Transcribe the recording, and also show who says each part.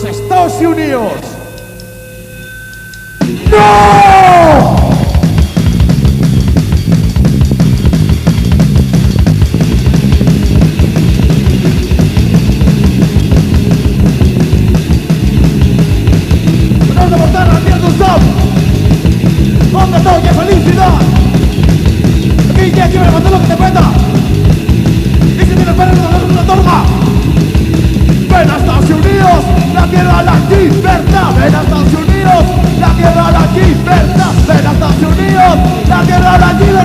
Speaker 1: los Estados Unidos. ¡No! ¿Dónde estoy? ¡Qué felicidad! Aquí me levantó lo que te peta. Y si tienes pena, no es una torma. Ven a Estados Unidos, la tierra, la libertad. Ven a Estados Unidos, la tierra, la libertad. Ven a Estados Unidos, la tierra, la libertad.